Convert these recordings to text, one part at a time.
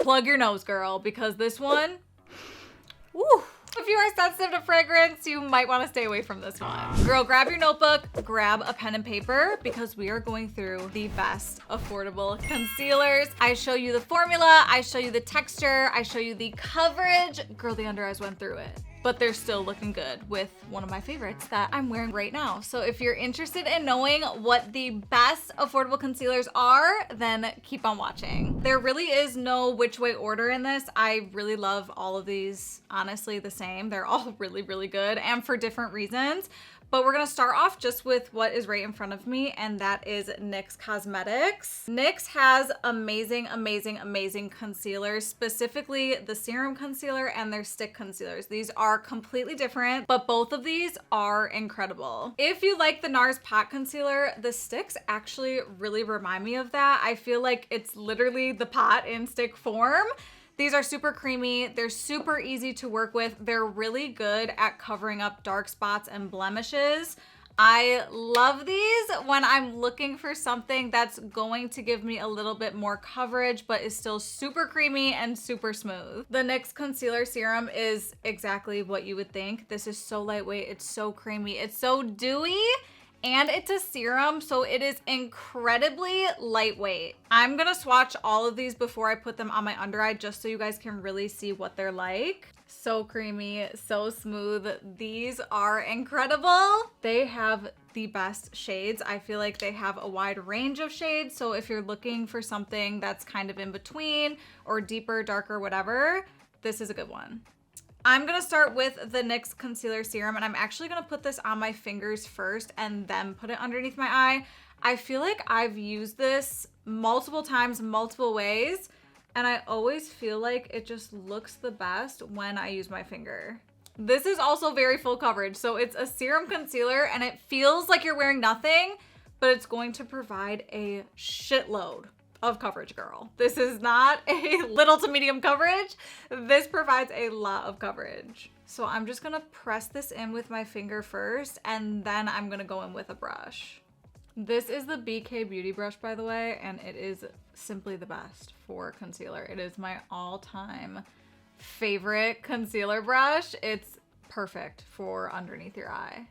Plug your nose, girl, because this one, woo. If you are sensitive to fragrance, you might want to stay away from this one. Girl, grab your notebook, grab a pen and paper, because we are going through the best affordable concealers. I show you the formula, I show you the texture, I show you the coverage. Girl, the under eyes went through it, but they're still looking good with one of my favorites that I'm wearing right now. So if you're interested in knowing what the best affordable concealers are, then keep on watching. There really is no which way order in this. I really love all of these, honestly, the same. They're all really, really good and for different reasons. But we're gonna start off just with what is right in front of me, and that is NYX Cosmetics. NYX has amazing, amazing, amazing concealers, specifically the serum concealer and their stick concealers. These are completely different, but both of these are incredible. If you like the NARS pot concealer, the sticks actually really remind me of that. I feel like it's literally the pot in stick form. These are super creamy. They're super easy to work with. They're really good at covering up dark spots and blemishes. I love these when I'm looking for something that's going to give me a little bit more coverage, but is still super creamy and super smooth. The NYX Concealer Serum is exactly what you would think. This is so lightweight. It's so creamy. It's so dewy. And it's a serum, so it is incredibly lightweight. I'm gonna swatch all of these before I put them on my under eye, just so you guys can really see what they're like. So creamy, so smooth. These are incredible. They have the best shades. I feel like they have a wide range of shades, so if you're looking for something that's kind of in between or deeper, darker, whatever, this is a good one. I'm gonna start with the NYX Concealer Serum, and I'm actually gonna put this on my fingers first and then put it underneath my eye. I feel like I've used this multiple times, multiple ways, and I always feel like it just looks the best when I use my finger. This is also very full coverage, so it's a serum concealer and it feels like you're wearing nothing, but it's going to provide a shitload of coverage, girl. This is not a little to medium coverage. This provides a lot of coverage. So I'm just gonna press this in with my finger first, and then I'm gonna go in with a brush. This is the BK Beauty brush, by the way, and it is simply the best for concealer. It is my all-time favorite concealer brush. It's perfect for underneath your eye.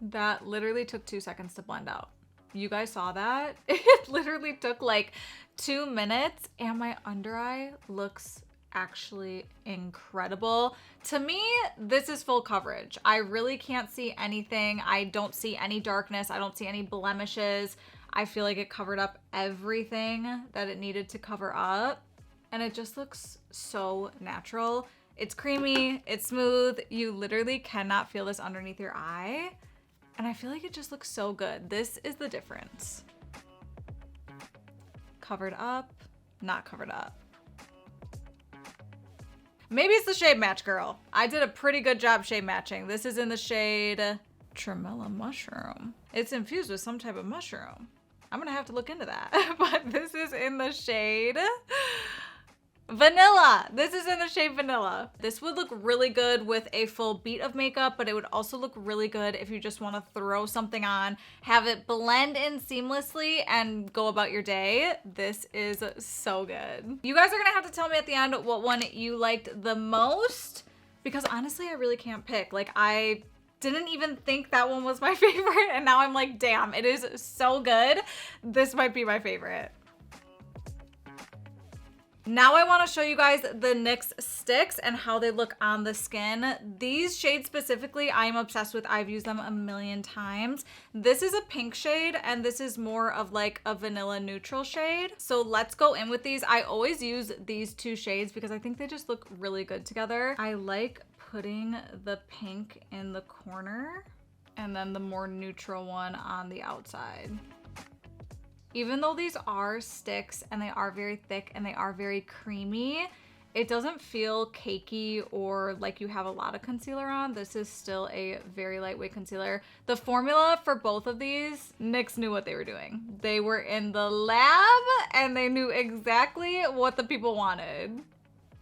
That literally took 2 seconds to blend out. You guys saw that? It literally took like 2 minutes, and my under eye looks actually incredible. To me, this is full coverage. I really can't see anything. I don't see any darkness. I don't see any blemishes. I feel like it covered up everything that it needed to cover up, and it just looks so natural. It's creamy, it's smooth. You literally cannot feel this underneath your eye. And I feel like it just looks so good. This is the difference. Covered up, not covered up. Maybe it's the shade match, girl. I did a pretty good job shade matching. This is in the shade Tremella Mushroom. It's infused with some type of mushroom. I'm gonna have to look into that. But this is in the shade Vanilla. This is in the shade Vanilla. This would look really good with a full beat of makeup, but it would also look really good if you just want to throw something on, have it blend in seamlessly, and go about your day. This is so good. You guys are gonna have to tell me at the end what one you liked the most, because honestly, I really can't pick. Like, I didn't even think that one was my favorite, and now I'm like, damn, it is so good. This might be my favorite. Now I want to show you guys the NYX sticks and how they look on the skin. These shades specifically, I am obsessed with. I've used them a million times. This is a pink shade, and this is more of like a vanilla neutral shade. So let's go in with these. I always use these two shades because I think they just look really good together. I like putting the pink in the corner and then the more neutral one on the outside. Even though these are sticks and they are very thick and they are very creamy, it doesn't feel cakey or like you have a lot of concealer on. This is still a very lightweight concealer. The formula for both of these, NYX knew what they were doing. They were in the lab and they knew exactly what the people wanted.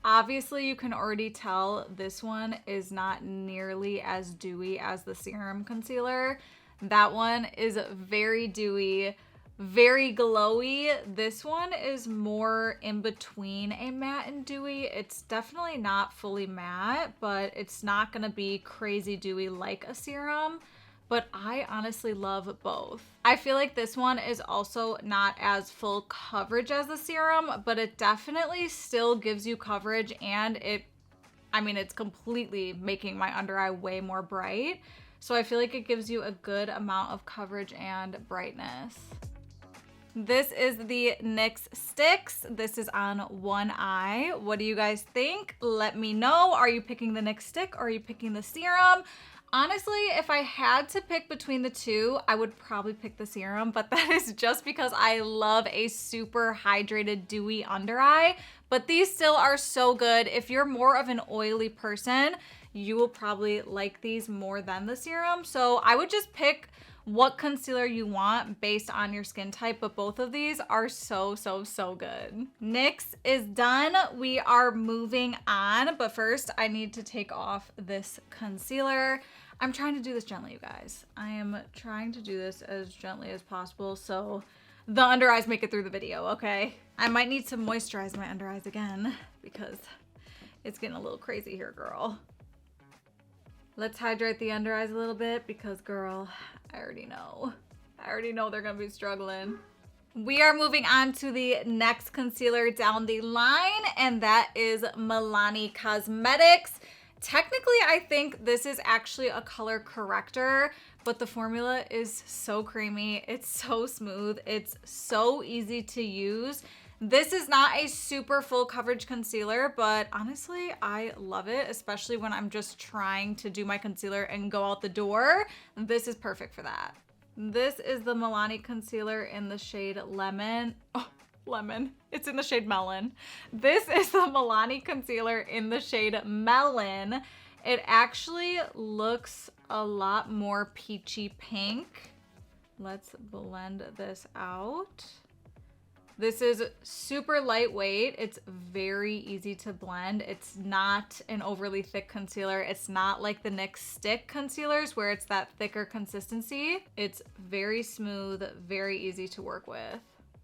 Obviously, you can already tell this one is not nearly as dewy as the serum concealer. That one is very dewy, very glowy. This one is more in between a matte and dewy. It's definitely not fully matte, but it's not gonna be crazy dewy like a serum. But I honestly love both. I feel like this one is also not as full coverage as the serum, but it definitely still gives you coverage, and it's completely making my under eye way more bright. So I feel like it gives you a good amount of coverage and brightness. This is the NYX Sticks. This is on one eye. What do you guys think? Let me know. Are you picking the NYX stick or are you picking the serum? Honestly, if I had to pick between the two, I would probably pick the serum, but that is just because I love a super hydrated, dewy under eye. But these still are so good. If you're more of an oily person, you will probably like these more than the serum. So I would just pick what concealer you want based on your skin type, but both of these are so good. NYX is done. We are moving on, but first I need to take off this concealer. I'm trying to do this gently, you guys. I am trying to do this as gently as possible so the under eyes make it through the video, okay? I might need to moisturize my under eyes again because it's getting a little crazy here, girl. Let's hydrate the under eyes a little bit because, girl, I already know they're gonna be struggling. We are moving on to the next concealer down the line, and that is NYX Cosmetics. Technically, I think this is actually a color corrector, but the formula is so creamy. It's so smooth. It's so easy to use. This is not a super full coverage concealer, but honestly, I love it, especially when I'm just trying to do my concealer and go out the door. This is perfect for that. This is the Milani concealer in the shade Lemon. Oh, Lemon. It's in the shade Melon. This is the Milani concealer in the shade Melon. It actually looks a lot more peachy pink. Let's blend this out. This is super lightweight. It's very easy to blend. It's not an overly thick concealer. It's not like the NYX stick concealers where it's that thicker consistency. It's very smooth, very easy to work with.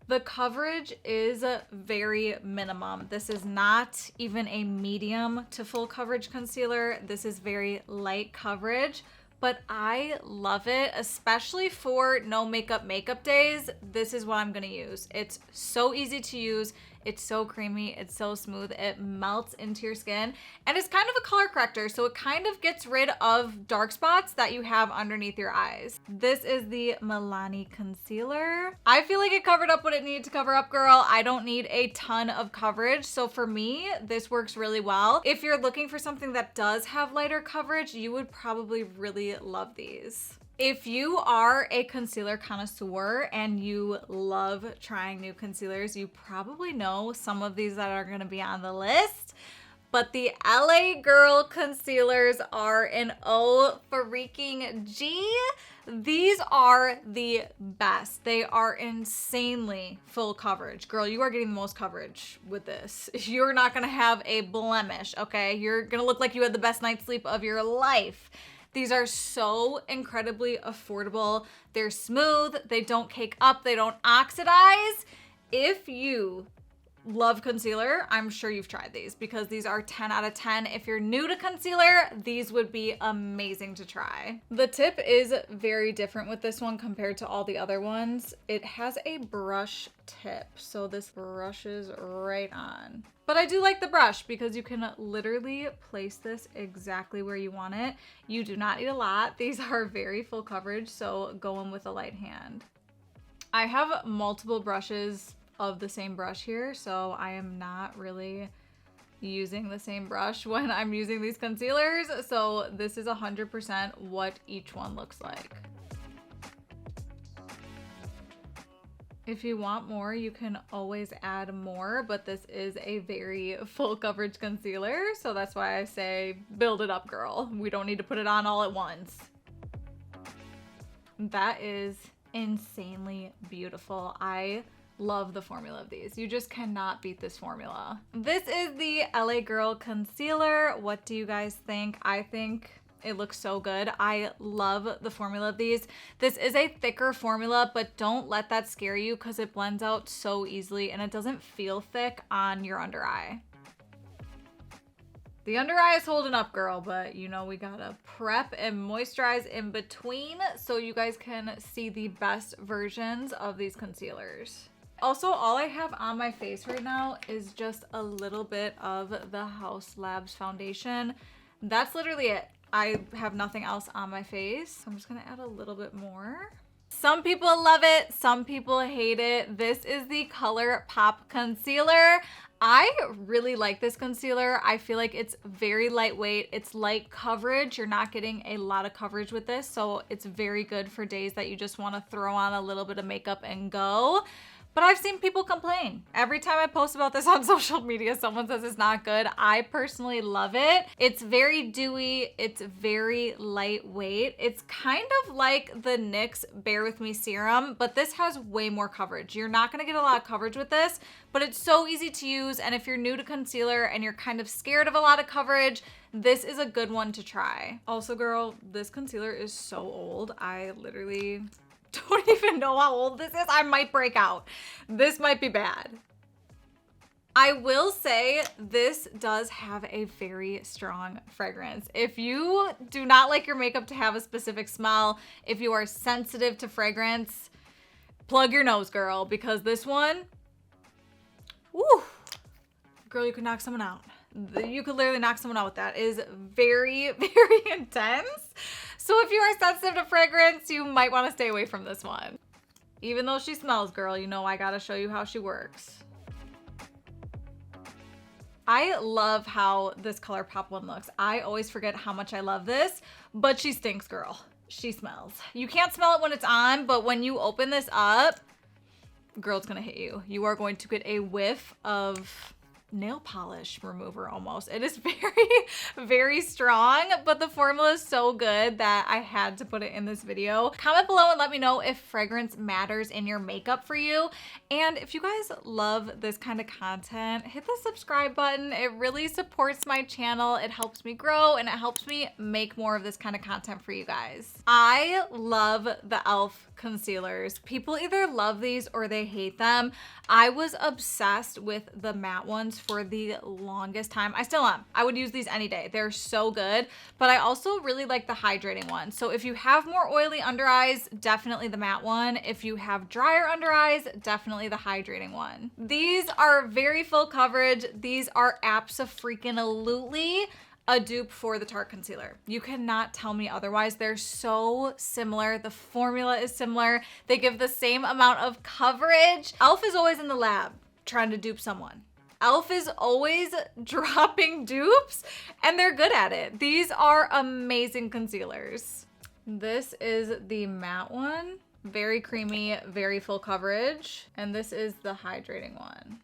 The coverage is very minimum. This is not even a medium to full coverage concealer. This is very light coverage, but I love it, especially for no makeup days. This is what I'm gonna use. It's so easy to use. It's so creamy, it's so smooth, it melts into your skin, and it's kind of a color corrector, so it kind of gets rid of dark spots that you have underneath your eyes. This is the Milani concealer. I feel like it covered up what it needed to cover up, girl. I don't need a ton of coverage, so for me, this works really well. If you're looking for something that does have lighter coverage, you would probably really love these. If you are a concealer connoisseur and you love trying new concealers, you probably know some of these that are gonna be on the list, but the LA Girl concealers are an O freaking G. These are the best. They are insanely full coverage. Girl, you are getting the most coverage with this. You're not gonna have a blemish, okay? You're gonna look like you had the best night's sleep of your life. These are so incredibly affordable. They're smooth, they don't cake up, they don't oxidize. If you love concealer, I'm sure you've tried these because these are 10 out of 10. If you're new to concealer, these would be amazing to try. The tip is very different with this one compared to all the other ones. It has a brush tip, so this brushes right on. But I do like the brush because you can literally place this exactly where you want it. You do not need a lot. These are very full coverage, so go in with a light hand. I have multiple brushes of the same brush here, so I am not really using the same brush when I'm using these concealers. So this is 100% what each one looks like. If you want more, you can always add more, but this is a very full coverage concealer, so that's why I say build it up, girl. We don't need to put it on all at once. That is insanely beautiful. I love the formula of these. You just cannot beat this formula. This is the LA Girl concealer. What do you guys think? I think It looks so good. I love the formula of these. This is a thicker formula, but don't let that scare you because it blends out so easily and it doesn't feel thick on your under eye. The under eye is holding up, girl, but you know we gotta prep and moisturize in between so you guys can see the best versions of these concealers. Also, all I have on my face right now is just a little bit of the Haus Labs foundation. That's literally it. I have nothing else on my face. I'm just gonna add a little bit more. Some people love it, some people hate it. This is the Color Pop Concealer. I really like this concealer. I feel like it's very lightweight. It's light coverage. You're not getting a lot of coverage with this, so it's very good for days that you just want to throw on a little bit of makeup and go. But I've seen people complain. Every time I post about this on social media, someone says it's not good. I personally love it. It's very dewy. It's very lightweight. It's kind of like the NYX Bare With Me serum, but this has way more coverage. You're not gonna get a lot of coverage with this, but it's so easy to use. And if you're new to concealer and you're kind of scared of a lot of coverage, this is a good one to try. Also, girl, this concealer is so old. I literally don't even know how old this is. I might break out. This might be bad. I will say this does have a very strong fragrance. If you do not like your makeup to have a specific smell, if you are sensitive to fragrance, plug your nose, girl, because this one, woo, girl, you could knock someone out. You could literally knock someone out with that. It is very, very intense. So if you are sensitive to fragrance, you might want to stay away from this one. Even though she smells, girl, you know I gotta show you how she works. I love how this Color Pop one looks. I always forget how much I love this, but she stinks, girl. She smells. You can't smell it when it's on, but when you open this up, girl, it's gonna hit you. You are going to get a whiff of nail polish remover almost. It is very, very strong, but the formula is so good that I had to put it in this video. Comment below and let me know if fragrance matters in your makeup for you. And if you guys love this kind of content, hit the subscribe button. It really supports my channel. It helps me grow and it helps me make more of this kind of content for you guys. I love the e.l.f. concealers. People either love these or they hate them. I was obsessed with the matte ones for the longest time. I still am. I would use these any day. They're so good, but I also really like the hydrating one. So if you have more oily under eyes, definitely the matte one. If you have drier under eyes, definitely the hydrating one. These are very full coverage. These are abso-freaking-lutely a dupe for the Tarte concealer. You cannot tell me otherwise. They're so similar. The formula is similar. They give the same amount of coverage. e.l.f. is always in the lab trying to dupe someone. e.l.f. is always dropping dupes and they're good at it. These are amazing concealers. This is the matte one. Very creamy, very full coverage. And this is the hydrating one.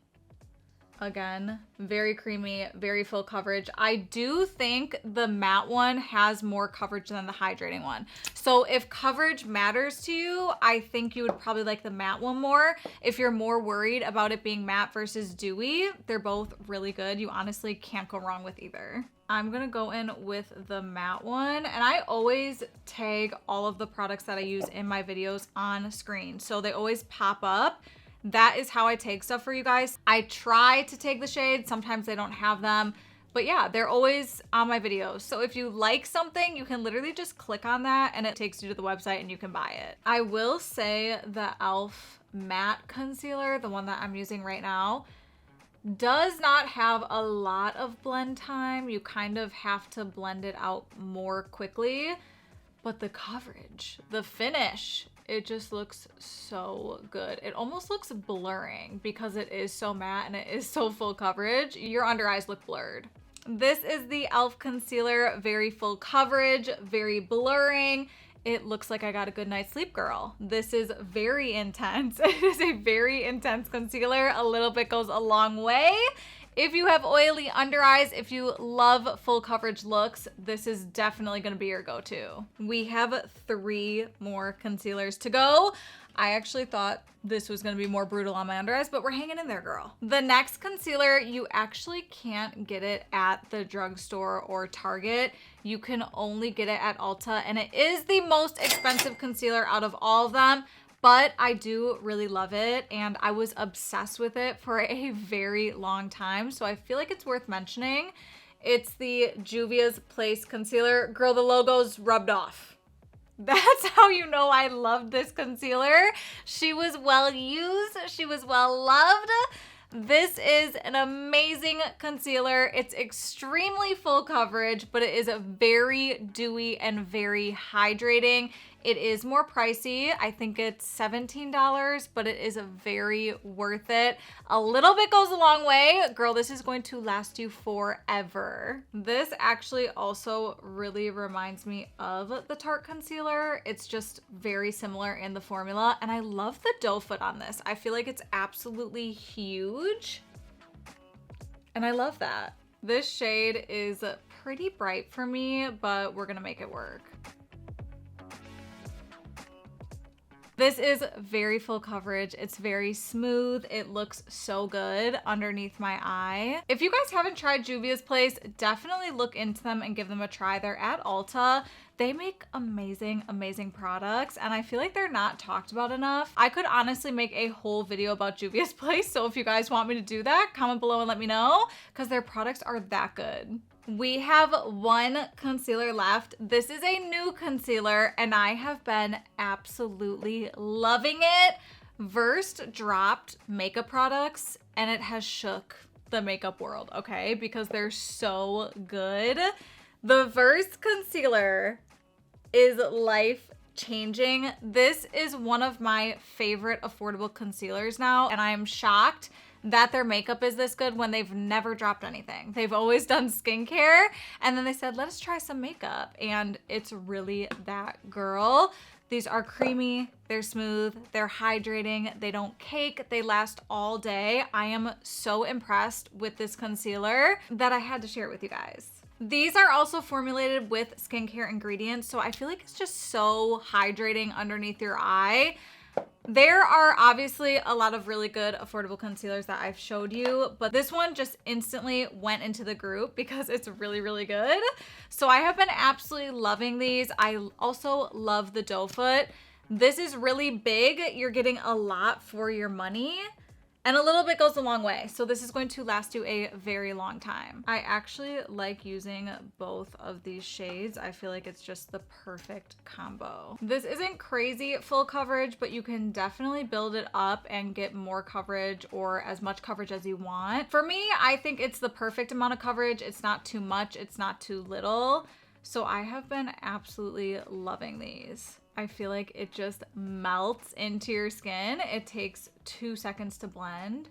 Again, very creamy, very full coverage. I do think the matte one has more coverage than the hydrating one. So if coverage matters to you, I think you would probably like the matte one more. If you're more worried about it being matte versus dewy, they're both really good. You honestly can't go wrong with either. I'm gonna go in with the matte one, and I always tag all of the products that I use in my videos on screen, so they always pop up. That is how I tag stuff for you guys. I try to tag the shades. Sometimes they don't have them, but yeah, they're always on my videos. So if you like something, you can literally just click on that and it takes you to the website and you can buy it. I will say the e.l.f. matte concealer, the one that I'm using right now, does not have a lot of blend time. You kind of have to blend it out more quickly, but the coverage, the finish, it just looks so good. It almost looks blurring because it is so matte and it is so full coverage. Your under eyes look blurred. This is the e.l.f. concealer, very full coverage, very blurring. It looks like I got a good night's sleep, girl. This is very intense. It is a very intense concealer. A little bit goes a long way. If you have oily under eyes, if you love full coverage looks, this is definitely gonna be your go-to. We have 3 more concealers to go. I actually thought this was gonna be more brutal on my under eyes, but we're hanging in there, girl. The next concealer, you actually can't get it at the drugstore or Target. You can only get it at Ulta, and it is the most expensive concealer out of all of them, but I do really love it, and I was obsessed with it for a very long time, so I feel like it's worth mentioning. It's the Juvia's Place concealer. Girl, the logo's rubbed off. That's how you know I loved this concealer. She was well used. She was well loved. This is an amazing concealer. It's extremely full coverage, but it is very dewy and very hydrating. It is more pricey. I think it's $17, but it is very worth it. A little bit goes a long way. Girl, this is going to last you forever. This actually also really reminds me of the Tarte concealer. It's just very similar in the formula, and I love the doe foot on this. I feel like it's absolutely huge, and I love that. This shade is pretty bright for me, but we're gonna make it work. This is very full coverage. It's very smooth. It looks so good underneath my eye. If you guys haven't tried Juvia's Place, definitely look into them and give them a try. They're at Ulta. They make amazing, amazing products, and I feel like they're not talked about enough. I could honestly make a whole video about Juvia's Place, so if you guys want me to do that, comment below and let me know, because their products are that good. We have one concealer left. This is a new concealer, and I have been absolutely loving it. Versed dropped makeup products, and it has shook the makeup world, okay? Because they're so good. The Versed concealer is life-changing. This is one of my favorite affordable concealers now, and I am shocked that their makeup is this good when they've never dropped anything. They've always done skincare, and then they said, let us try some makeup, and it's really that girl. These are creamy, they're smooth, they're hydrating, they don't cake, they last all day. I am so impressed with this concealer that I had to share it with you guys. These are also formulated with skincare ingredients, so I feel like it's just so hydrating underneath your eye. There are obviously a lot of really good affordable concealers that I've showed you, but this one just instantly went into the group because it's really, really good. So I have been absolutely loving these. I also love the doe foot. This is really big. You're getting a lot for your money, and a little bit goes a long way. So this is going to last you a very long time. I actually like using both of these shades. I feel like it's just the perfect combo. This isn't crazy full coverage, but you can definitely build it up and get more coverage or as much coverage as you want. For me, I think it's the perfect amount of coverage. It's not too much, it's not too little. So I have been absolutely loving these. I feel like it just melts into your skin. It takes 2 seconds to blend,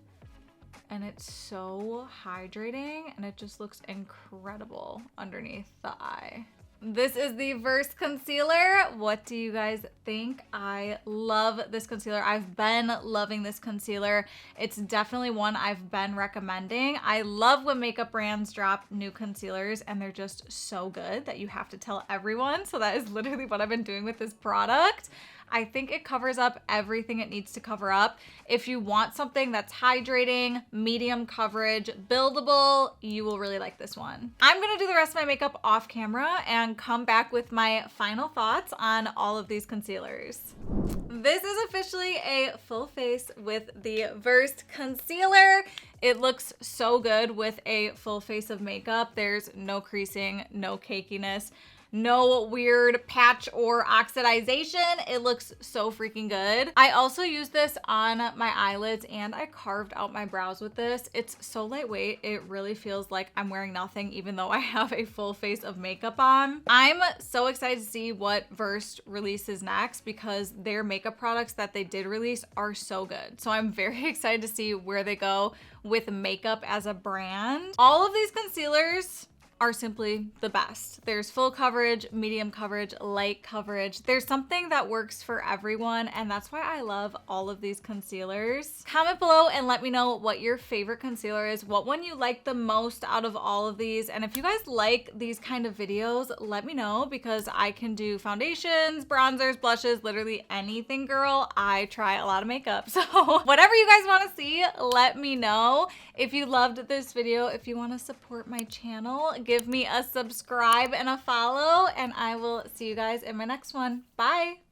and it's so hydrating, and it just looks incredible underneath the eye. This is the Versed concealer. What do you guys think? I love this concealer. I've been loving this concealer. It's definitely one I've been recommending. I love when makeup brands drop new concealers and they're just so good that you have to tell everyone. So that is literally what I've been doing with this product. I think it covers up everything it needs to cover up. If you want something that's hydrating, medium coverage, buildable, you will really like this one. I'm gonna do the rest of my makeup off camera and come back with my final thoughts on all of these concealers. This is officially a full face with the Versed concealer. It looks so good with a full face of makeup. There's no creasing, no cakiness, no weird patch or oxidization. It looks so freaking good. I also use this on my eyelids, and I carved out my brows with this. It's so lightweight. It really feels like I'm wearing nothing even though I have a full face of makeup on. I'm so excited to see what Versed releases next because their makeup products that they did release are so good. So I'm very excited to see where they go with makeup as a brand. All of these concealers are simply the best. There's full coverage, medium coverage, light coverage. There's something that works for everyone, and that's why I love all of these concealers. Comment below and let me know what your favorite concealer is, what one you like the most out of all of these. And if you guys like these kind of videos, let me know, because I can do foundations, bronzers, blushes, literally anything, girl. I try a lot of makeup. So whatever you guys want to see, let me know. If you loved this video, if you want to support my channel, give me a subscribe and a follow, and I will see you guys in my next one. Bye.